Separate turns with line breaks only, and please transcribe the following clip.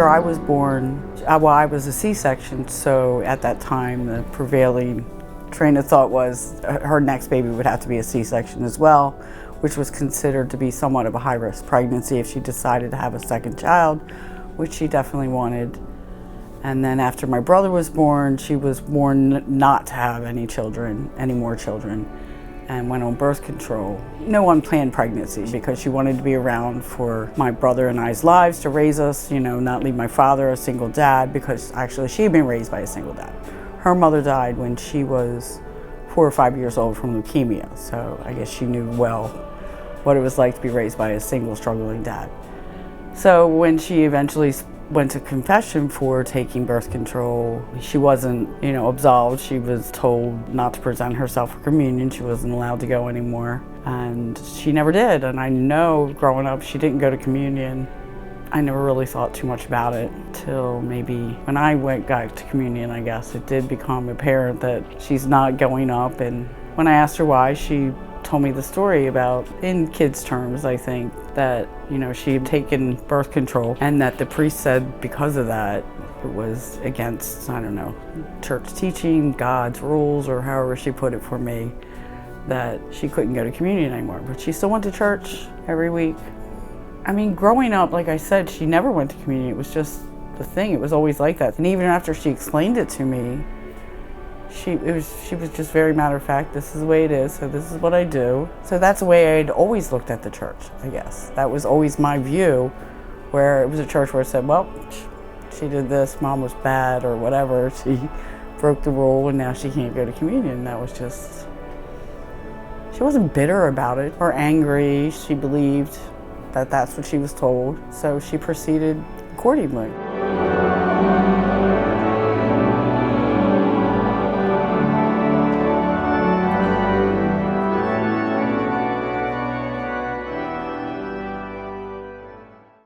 after I was born, I was a C-section, so at that time the prevailing train of thought was her next baby would have to be a C-section as well, which was considered to be somewhat of a high-risk pregnancy if she decided to have a second child, which she definitely wanted. And then after my brother was born, she was warned not to have any more children, and went on birth control. No unplanned pregnancy, because she wanted to be around for my brother and I's lives, to raise us, not leave my father a single dad, because actually she had been raised by a single dad. Her mother died when she was 4 or 5 years old from leukemia, so I guess she knew well what it was like to be raised by a single struggling dad. So when she eventually went to confession for taking birth control, she wasn't, absolved. She was told not to present herself for communion. She wasn't allowed to go anymore, and she never did. And I know growing up, she didn't go to communion. I never really thought too much about it till maybe when I got to communion, I guess. It did become apparent that she's not going up, and when I asked her why, she told me the story about, in kids' terms, I think, that she had taken birth control, and that the priest said because of that it was against, I don't know, church teaching, God's rules, or however she put it for me, that she couldn't go to communion anymore. But she still went to church every week. I mean, growing up, like I said, she never went to communion. It was just the thing. It was always like that. And even after she explained it to me, she was just very matter of fact. This is the way it is, so this is what I do. So that's the way I'd always looked at the church, I guess. That was always my view, where it was a church where it said, well, she did this, mom was bad, or whatever. She broke the rule, and now she can't go to communion. That was just, she wasn't bitter about it or angry. She believed that that's what she was told, so she proceeded accordingly.